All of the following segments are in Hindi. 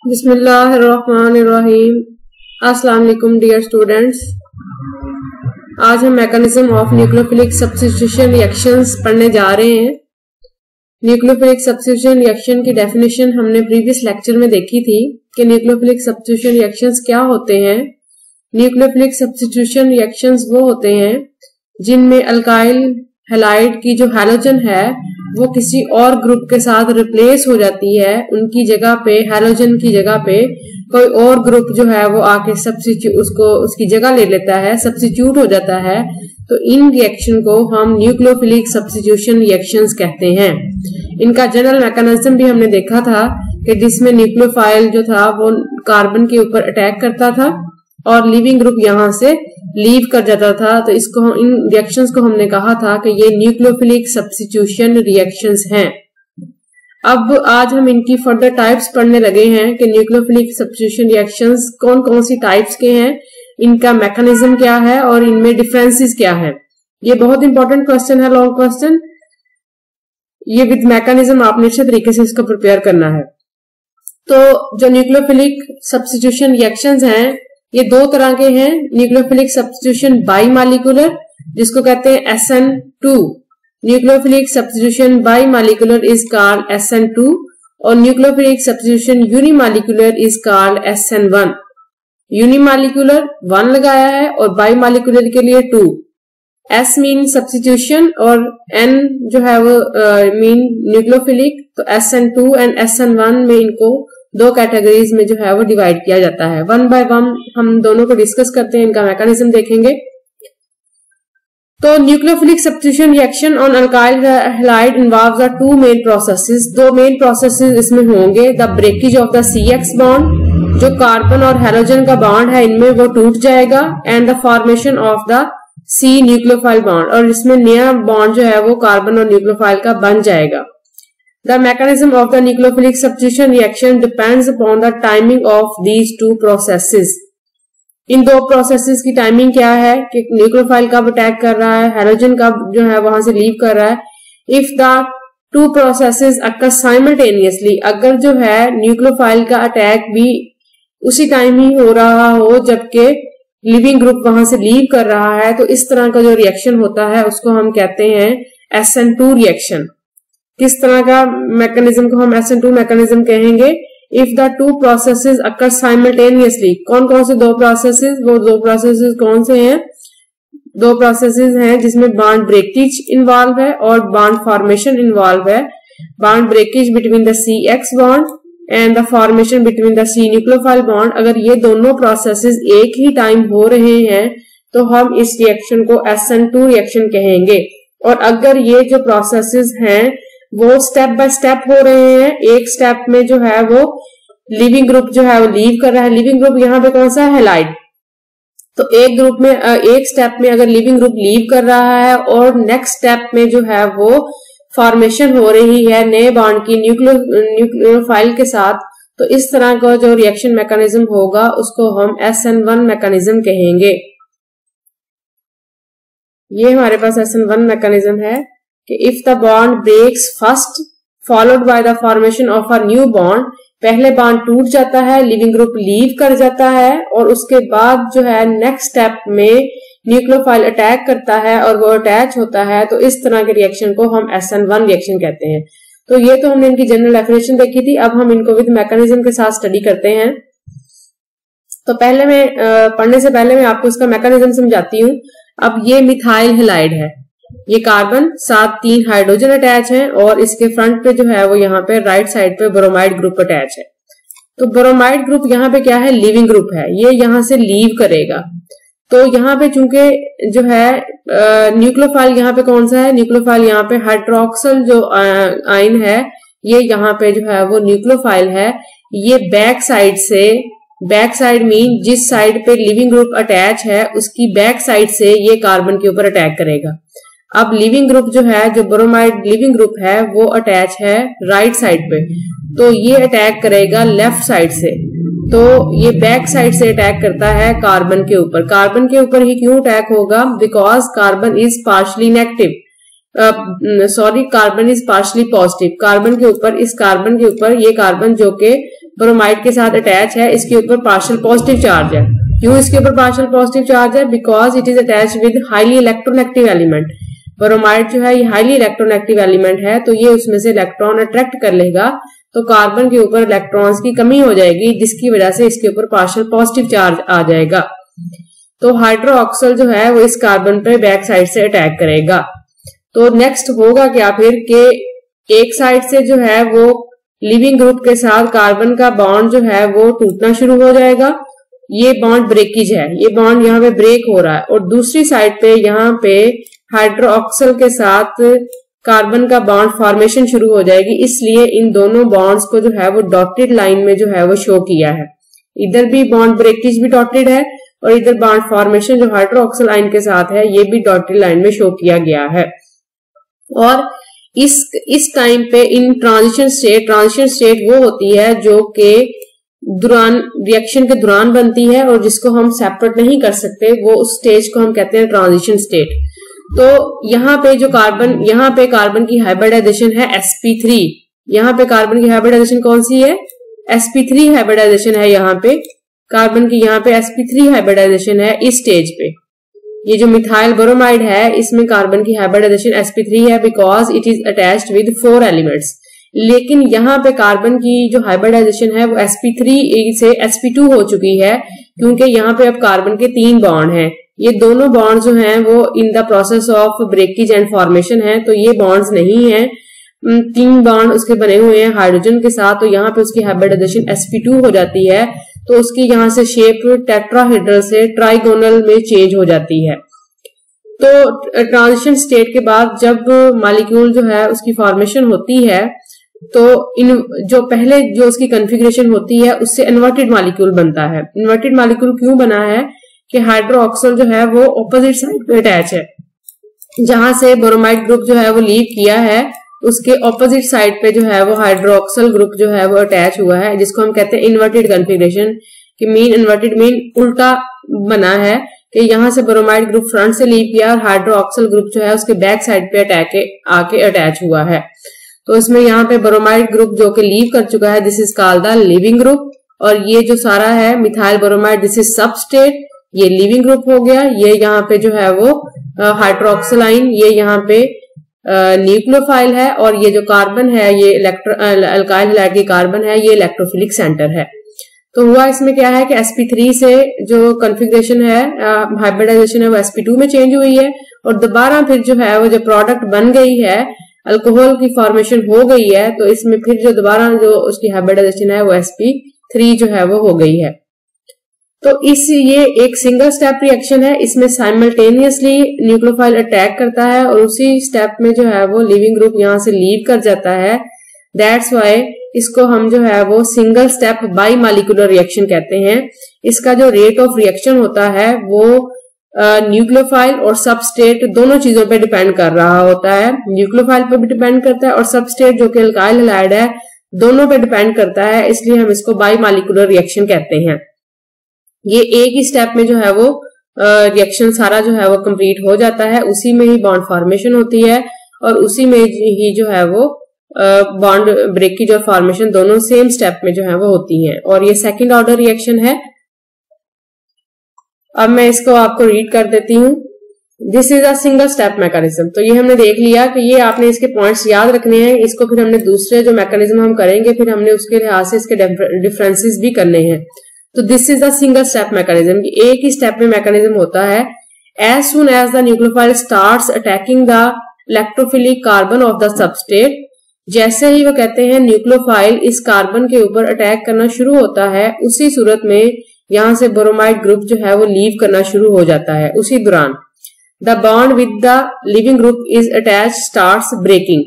बिस्मिल्लाहिर्रहमानिर्रहीम। अस्सलाम वालेकुम डियर स्टूडेंट्स। आज हम mechanism of nucleophilic substitution reactions पढ़ने जा रहे हैं। न्यूक्लियोफिलिक सब्स्टिट्यूशन रिएक्शन की डेफिनेशन हमने प्रीवियस लेक्चर में देखी थी कि न्यूक्लियोफिलिक सब्स्टिट्यूशन रिएक्शंस क्या होते हैं। न्यूक्लियोफिलिक सब्स्टिट्यूशन रिएक्शंस वो होते हैं जिनमें अल्काइल हैलाइड की जो हैलोजन है वो किसी और ग्रुप के साथ रिप्लेस हो जाती है। उनकी जगह पे, हैलोजन की जगह पे कोई और ग्रुप जो है वो आके सब्स्टिट्यूट उसकी जगह ले लेता है, सब्स्टिट्यूट हो जाता है। तो इन रिएक्शन को हम न्यूक्लियोफिलिक सब्स्टिट्यूशन रिएक्शंस कहते हैं। इनका जनरल मैकेनिज्म भी हमने देखा था कि जिसमें न्यूक्लियोफाइल जो था वो कार्बन के ऊपर अटैक करता था और लिविंग ग्रुप यहां से लीव कर जाता था। तो इसको इन रिएक्शंस को हमने कहा था कि ये न्यूक्लियोफिलिक सब्स्टिट्यूशन रिएक्शंस हैं। अब आज हम इनकी फर्दर टाइप्स पढ़ने लगे हैं कि न्यूक्लियोफिलिक सब्स्टिट्यूशन रिएक्शंस कौन कौन सी टाइप्स के हैं, इनका मैकेनिज्म क्या है और इनमें डिफरेंसेस क्या है। ये बहुत इंपॉर्टेंट क्वेश्चन है, लॉन्ग क्वेश्चन। ये विद मैकेनिज्म आपने अच्छे तरीके से इसको प्रिपेयर करना है। तो जो न्यूक्लियोफिलिक सब्स्टिट्यूशन रिएक्शंस हैं ये दो तरह के हैं। न्यूक्लियोफिलिक सब्स्टिट्यूशन बाई मालिकुलर, जिसको कहते हैं SN2। Nucleophilic substitution bimolecular is called SN2 और nucleophilic substitution unimolecular is called SN1। Unimolecular 1 लगाया है और बाई मालिकुलर के लिए 2। S मीन सब्स्टिट्यूशन और N जो है वो मीन न्यूक्लियोफिलिक। तो SN2 एंड SN1 में इनको दो कैटेगरीज में जो है वो डिवाइड किया जाता है। 1 बाय 1 हम दोनों को डिस्कस करते हैं, इनका मैकेनिज्म देखेंगे। तो nucleophilic substitution reaction on alkyl halide involves the two main processes. दो मेन प्रोसेसेस इसमें होंगे। The breakage of the CX bond, जो कार्बन और हैलोजन का बॉन्ड है इनमें वो टूट जाएगा, and the formation of the C nucleophile bond, और इसमें नया बॉन्ड जो है वो कार्बन और न्यूक्लियोफाइल का बन जाएगा। The mechanism of the nucleophilic substitution reaction depends upon the timing of these two processes. इन दो प्रोसेसेस की टाइमिंग क्या है कि न्यूक्लियोफाइल कब अटैक कर रहा है, हैलोजन कब जो है वहां से लीव कर रहा है। If the two processes occur simultaneously, अगर जो है न्यूक्लियोफाइल का अटैक भी उसी टाइम ही हो रहा हो जबकि लिविंग ग्रुप वहां से लीव कर रहा है, तो इस तरह का जो रिएक्शन होता है उसको हम कहते हैं SN2 रिएक्शन। किस तरह का मैकेनिज्म को हम SN2 मैकेनिज्म कहेंगे? If the two processes occur simultaneously. कौन कौन से दो प्रोसेसेस? वो दो प्रोसेसेस कौन से हैं? दो प्रोसेसेस हैं जिसमें बॉन्ड ब्रेकेज इन्वॉल्व है और बॉन्ड फॉर्मेशन इन्वॉल्व है। Bond breakage between the CX bond and the formation between the C nucleophile bond. अगर ये दोनों प्रोसेसेस एक ही टाइम हो रहे हैं तो हम इस रिएक्शन को SN2 रिएक्शन कहेंगे। और अगर ये जो प्रोसेसेस हैं वो स्टेप बाय स्टेप हो रहे हैं, एक स्टेप में जो है वो लिविंग ग्रुप जो है वो लीव कर रहा है। लिविंग ग्रुप यहाँ पे कौन सा है? हैलाइड। तो एक ग्रुप में, एक स्टेप में अगर लिविंग ग्रुप लीव कर रहा है और नेक्स्ट स्टेप में जो है वो फॉर्मेशन हो रही है नए बॉन्ड की न्यूक्लियोफाइल के साथ, तो इस तरह का जो रिएक्शन मैकेनिज्म होगा उसको हम SN1 मैकेनिज्म कहेंगे। ये हमारे पास SN1 मैकेनिज्म है कि if the bond breaks first followed by the formation of a new bond, पहले बॉन्ड टूट जाता है, लिविंग ग्रुप लीव कर जाता है और उसके बाद जो है नेक्स्ट स्टेप में न्यूक्लियोफाइल अटैक करता है और वो अटैच होता है, तो इस तरह के रिएक्शन को हम SN1 रिएक्शन कहते हैं। तो ये तो हमने इनकी जनरल डेफिनेशन देखी थी। अब हम इनको विद मैकेनिज्म के साथ स्टडी करते हैं। तो पहले मैं पढ़ने से पहले मैं आपको इसका मैकेनिज्म समझाती हूँ। अब ये मिथाइल हैलाइड है, ये कार्बन साथ 3 हाइड्रोजन अटैच हैं और इसके फ्रंट पे जो है वो यहाँ पे राइट साइड पे ब्रोमाइड ग्रुप अटैच है। तो ब्रोमाइड ग्रुप यहाँ पे क्या है? लिविंग ग्रुप है, ये यहाँ से लीव करेगा। तो यहाँ पे चूंकि जो है न्यूक्लियोफाइल यहाँ पे कौन सा है? न्यूक्लियोफाइल यहाँ पे हाइड्रोक्सिल जो आयन है ये यहाँ पे जो है वो न्यूक्लियोफाइल है। ये बैक साइड से, बैक साइड मीन जिस साइड पे लिविंग ग्रुप अटैच है उसकी बैक साइड से ये कार्बन के ऊपर अटैक करेगा। अब लिविंग ग्रुप जो है, जो ब्रोमाइड लिविंग ग्रुप है वो अटैच है राइट साइड पे, तो ये अटैक करेगा लेफ्ट साइड से। तो ये बैक साइड से अटैक करता है कार्बन के ऊपर। कार्बन के ऊपर ही क्यों अटैक होगा? Because carbon is partially negative, carbon is partially positive. Carbon के ऊपर, इस कार्बन के ऊपर, ये कार्बन जो कि ब्रोमाइड के साथ अटैच है, इसके ऊपर पार्शियल पॉजिटिव चार्ज है। क्यों इसके ऊपर पार्शियल पॉजिटिव चार्ज है? Because it is attach with highly electronegative element. Bromide जो है ये हाईली इलेक्ट्रोनेगेटिव एलिमेंट है, तो ये उसमें से इलेक्ट्रॉन अट्रैक्ट कर लेगा, तो कार्बन के ऊपर इलेक्ट्रॉन्स की कमी हो जाएगी, जिसकी वजह से इसके ऊपर पार्शियल पॉजिटिव चार्ज आ जाएगा। तो हाइड्रोक्सल जो है वो इस कार्बन पे बैक साइड से अटैक करेगा। तो नेक्स्ट होगा क्या फिर कि एक साइड से जो है वो लिविंग ग्रुप के साथ कार्बन का बॉन्ड जो है वो टूटना शुरू हो जाएगा, ये बॉन्ड ब्रेकेज है, ये बॉन्ड यहाँ पे ब्रेक हो रहा है। और दूसरी साइड पे यहाँ पे हाइड्रोक्सल के साथ कार्बन का बॉन्ड फॉर्मेशन शुरू हो जाएगी, इसलिए इन दोनों बॉन्ड्स को जो है वो डॉटेड लाइन में जो है वो शो किया है। इधर भी बॉन्ड ब्रेकेज भी डॉटेड है और इधर बॉन्ड फॉर्मेशन जो हाइड्रोक्सल आयन के साथ है ये भी डॉटेड लाइन में शो किया गया है। और इस टाइम पे इन ट्रांजिशन स्टेट वो होती है जो कि दौरान रिएक्शन के दौरान बनती है और जिसको हम सेपरेट नहीं कर सकते, वो उस स्टेज को हम कहते हैं ट्रांजिशन स्टेट। तो यहाँ पे जो कार्बन की हाइब्रिडाइजेशन है sp3, यहाँ पे कार्बन की हाइब्रिडाइजेशन कौन सी है? sp3 हाइब्रिडाइजेशन है, यहाँ पे कार्बन की यहाँ पे sp3 हाइब्रिडाइजेशन है इस स्टेज पे। ये जो मिथाइल ब्रोमाइड है इसमें कार्बन की हाइब्रिडाइजेशन sp3 है because it is attached with 4 elements. लेकिन यहाँ पे कार्बन की जो हाइब्रिडाइजेशन है वो sp3 से sp2 हो चुकी है, क्योंकि यहाँ पे अब कार्बन के 3 बॉन्ड हैं। ये दोनों बॉन्ड जो हैं वो in the process of breakage and formation है, तो ये बॉन्ड्स नहीं है। 3 बॉन्ड उसके बने हुए हैं हाइड्रोजन के साथ, तो यहाँ पे उसकी हाइब्रिडाइजेशन sp2 हो जाती है, तो उसकी यहाँ से शेप टेट्राहेड्रल से ट्राइगोनल में चेंज हो जाती है। तो ट्रांजिशन स्टेट के बाद जब मॉलिक्यूल जो है उसकी फॉर्मेशन होती है, तो इन जो पहले जो उसकी कॉन्फ़िगरेशन होती है उससे इन्वर्टेड मॉलिक्यूल बनता है। इन्वर्टेड मॉलिक्यूल क्यों बना है कि हाइड्रोक्सल जो है वो ऑपोजिट साइड पे अटैच है, जहां से ब्रोमाइड ग्रुप जो है वो लीव किया है उसके ऑपोजिट साइड पे जो है वो हाइड्रोक्सल ग्रुप जो है वो अटैच हुआ है, जिसको हम कहते हैं इन्वर्टेड कॉन्फ़िगरेशन। कि मीन इन्वर्टेड मीन उल्टा बना है कि यहाँ से ब्रोमाइड ग्रुप फ्रंट से लीव किया और हाइड्रोक्सल ग्रुप जो है उसके बैक साइड पे आके अटैच हुआ है। तो इसमें यहाँ पे ब्रोमाइड ग्रुप जो कि लीव कर चुका है, this is called the leaving group. और ये जो सारा है methyl bromide, this is substrate, ये लिविंग ग्रुप हो गया। ये यहाँ पे जो है वो हाइड्रोक्सल आयन, ये यहाँ पे न्यूक्लियोफाइल है, और ये जो कार्बन है ये अल्काइल हैलाइड की कार्बन है, ये इलेक्ट्रोफिलिक सेंटर है। तो हुआ इसमें क्या है कि sp3 से जो कॉन्फ़िगरेशन है हाइब्रिडाइजेशन है वो sp2 में चेंज हुई है, और दोबारा फिर जो है वो जो प्रोडक्ट बन गई है, अल्कोहल की फॉर्मेशन हो गई है, तो इसमें फिर जो दोबारा जो उसकी हाइब्रिडाइजेशन है वो sp3 जो है वो हो गई है। तो ये एक सिंगल स्टेप रिएक्शन है, इसमें साइमल्टेनियसली न्यूक्लियोफाइल अटैक करता है और उसी स्टेप में जो है वो लिविंग ग्रुप यहाँ से लीव कर जाता है। दैट्स वाई इसको हम जो है वो single step by molecular reaction कहते हैं। इसका जो रेट ऑफ रिएक्शन होता है वो न्यूक्लियोफाइल और सबस्टेट दोनों चीजों पे डिपेंड कर रहा होता है। न्यूक्लियोफाइल पे भी डिपेंड करता है और सबस्टेट जो कि अल्काइल हैलाइड है दोनों पे डिपेंड करता है, इसलिए हम इसको बाई मॉलिक्यूलर रिएक्शन कहते हैं। ये एक ही स्टेप में जो है वो रिएक्शन सारा जो है वो कंप्लीट हो जाता है, उसी में ही बॉन्ड फॉर्मेशन होती है और उसी में ही जो है वो बॉन्ड ब्रेकेज और फॉर्मेशन दोनों सेम स्टेप में जो है वो होती हैं। और ये सेकंड ऑर्डर रिएक्शन है। अब मैं इसको आपको रीड कर देती हूँ। This is a single step mechanism. तो ये हमने देख लिया कि ये आपने इसके पॉइंट्स याद रखने हैं। इसको फिर हमने दूसरे जो मैकेनिज्म हम करेंगे फिर हमने उसके लिहाज से इसके डिफरेंसेस भी करने हैं। तो this is a single step mechanism, एक ही स्टेप में मैकेनिज्म होता है। As soon as the nucleophile starts attacking the electrophilic carbon of the substrate, जैसे ही वो कहते हैं न्यूक्लियोफाइल इस कार्बन के ऊपर अटैक करना शुरू होता है, उसी सूरत में यहां से ब्रोमाइड ग्रुप जो है वो लीव करना शुरू हो जाता है। उसी दौरान the bond with the leaving group is attach starts breaking,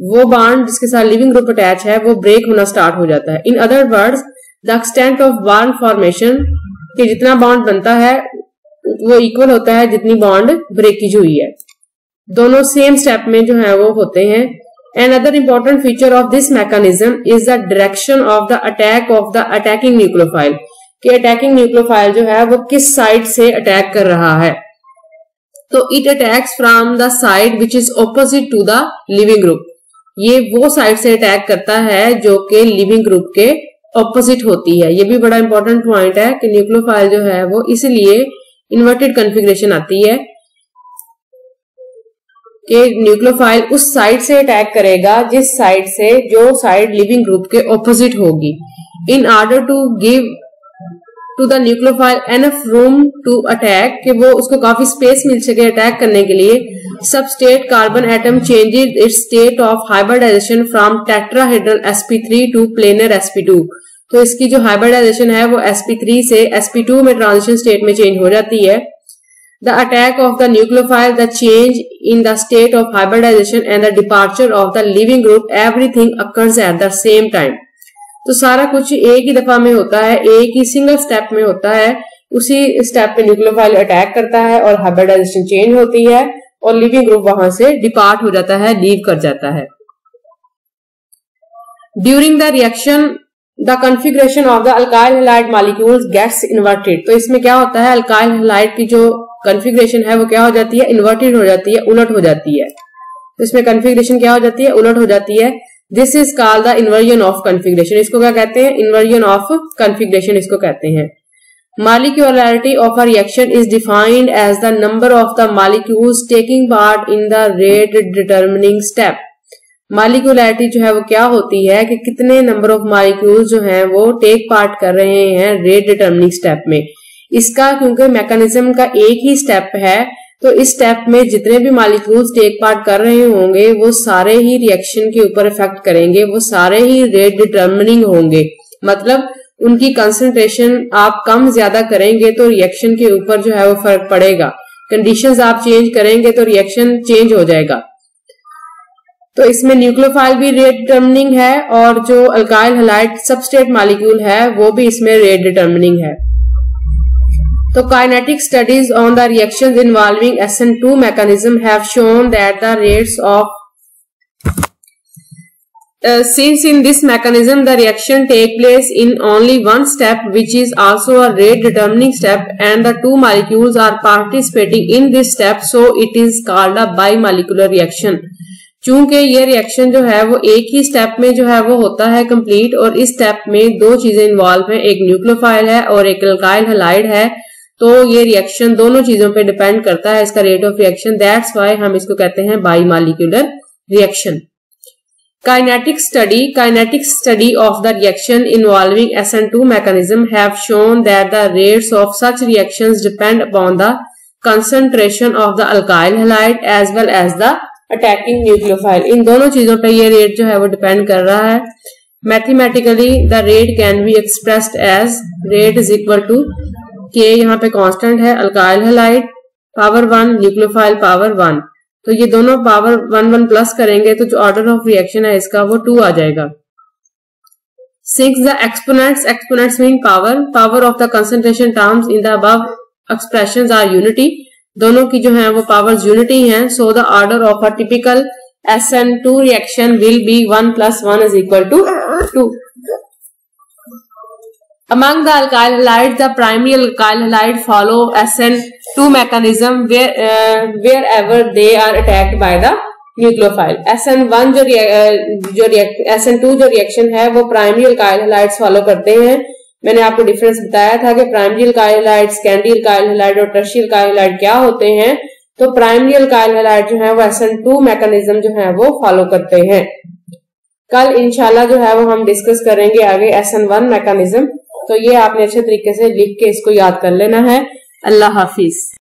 वो बॉन्ड जिसके साथ लिविंग ग्रुप अटैच है वो ब्रेक होना स्टार्ट हो जाता है। In other words the extent of bond formation, कि जितना बॉन्ड बनता है वो इक्वल होता है जितनी बॉन्ड ब्रेकेज हुई है। दोनों सेम स्टेप में जो है वो होते हैं। Another important feature of this mechanism is the direction of the attack of the attacking nucleophile, कि attacking nucleophile जो है वो किस साइड से अटैक कर रहा है। तो it attacks from the side which is opposite to the living group, ये वो साइड से अटैक करता है जो कि लिविंग ग्रुप के ऑपोजिट होती है। ये भी बड़ा इंपॉर्टेंट पॉइंट है कि न्यूक्लियोफाइल जो है वो इसलिए इन्वर्टेड कॉन्फ़िगरेशन आती है कि न्यूक्लियोफाइल उस साइड से अटैक करेगा जिस साइड से जो साइड लिविंग ग्रुप के ऑपोजिट होगी। In order to give to the nucleophile enough room to attack, कि वो उसको काफी स्पेस मिल सके अटैक करने के लिए, substrate carbon atom changes its state of hybridization from tetrahedral sp3 to planar sp2। तो इसकी जो हाइब्रिडाइजेशन है वो sp3 से sp2 में ट्रांजिशन स्टेट में चेंज हो जाती है। The attack of the nucleophile, the change in the state of hybridization and the departure of the living group, everything occurs at the same time। तो सारा कुछ एक ही दफा में होता है, एक ही सिंगल स्टेप में होता है। उसी स्टेप पे न्यूक्लियोफाइल अटैक करता है और हाइब्रिडाइजेशन चेंज होती है और लिविंग ग्रुप वहां से डिपार्ट हो जाता है, लीव कर जाता है। During the reaction the configuration of the alkyl halide molecules gets inverted. तो इसमें क्या होता है, अल्काइल हैलाइड की जो कॉन्फ़िगरेशन है वो क्या हो जाती है, इन्वर्टेड हो जाती है, उलट हो जाती है। तो इसमें कॉन्फ़िगरेशन क्या हो जाती है, उलट हो जाती है। This is called the inversion of configuration. इसको क्या कहते हैं, इन्वर्जन ऑफ कॉन्फ़िगरेशन इसको कहते हैं। Molecularity of a reaction is defined as the number of the molecules taking part in the rate determining step। Molecularity जो है वो क्या होती है कि कितने नंबर ऑफ मॉलिक्यूल्स जो हैं वो टेक पार्ट कर रहे हैं रेट डिटर्मिनिंग स्टेप में। इसका क्योंकि मैकेनिज्म का एक ही स्टेप है, तो इस स्टेप में जितने भी मॉलिक्यूल्स टेक पार्ट कर रहे होंगे वो सारे ही रिएक्शन के ऊपर इफेक्ट करेंगे, वो सारे ही रेट डिटर्मिनिंग होंगे। मतलब उनकी कंसंट्रेशन आप कम ज्यादा करेंगे तो रिएक्शन के ऊपर जो है वो फर्क पड़ेगा। कंडीशंस आप चेंज करेंगे तो रिएक्शन चेंज हो जाएगा। तो इसमें न्यूक्लियोफाइल भी रेट डिटर्मिनिंग है और जो अल्काइल हैलाइड सबस्ट्रेट मॉलिक्यूल है वो भी इसमें रेट डिटर्मिनिंग है। तो kinetic studies on the reactions involving SN2 mechanism have shown that the rates of since in this mechanism the reaction take place in only one step, which is also a rate determining step, and the two molecules are participating in this step, so it is called a bimolecular reaction। चूंकि ये रिएक्शन जो है वो एक ही स्टेप में जो है वो होता है कंप्लीट, और इस स्टेप में दो चीजें इन्वॉल्व हैं, एक न्यूक्लियोफाइल है और एक अल्काइल हैलाइड है। तो ये रिएक्शन दोनों चीजों पे डिपेंड करता है इसका rate of reaction. That's why हम इसको कहते हैं बाइमॉलिक्यूलर reaction. Kinetic study of the reaction involving SN2 mechanism have shown that the rates of such reactions depend upon the concentration of the alkyl halide as well as the attacking nucleophile। इन दोनों चीजों पे ये रेट जो है वो डिपेंड कर रहा है। Mathematically the rate can be expressed as rate is equal to K, यहाँ पे कांस्टेंट है, alkyl halide power 1 nucleophile power 1। तो ये दोनों पावर 1 प्लस करेंगे तो जो ऑर्डर ऑफ रिएक्शन है इसका वो 2 आ जाएगा। 6 the exponents mean power of the concentration terms in the above expressions are unity. दोनों की जो है वो पावर्स यूनिटी हैं। So the order of a typical SN2 reaction will be 1 + 1 = 2। Among the alkyl halides, the primary alkyl halide follow SN2 mechanism wherever they are attacked by the nucleophile। SN1 SN2 जो रिएक्शन है वो प्राइमरी alkyl halides फॉलो करते हैं। मैंने आपको डिफरेंस बताया था कि primary alkyl halide, secondary alkyl halide और टर्शियरी alkyl halide क्या होते हैं। तो प्राइमरी alkyl halide जो है वो SN2 मैकेनिज्म जो है वो फॉलो करते हैं। कल इंशाल्लाह जो है वो हम डिस्कस करेंगे आगे SN1 मैकेनिज्म। तो ये आपने अच्छे तरीके से लिख के इसको याद कर लेना है। अल्लाह हाफिज।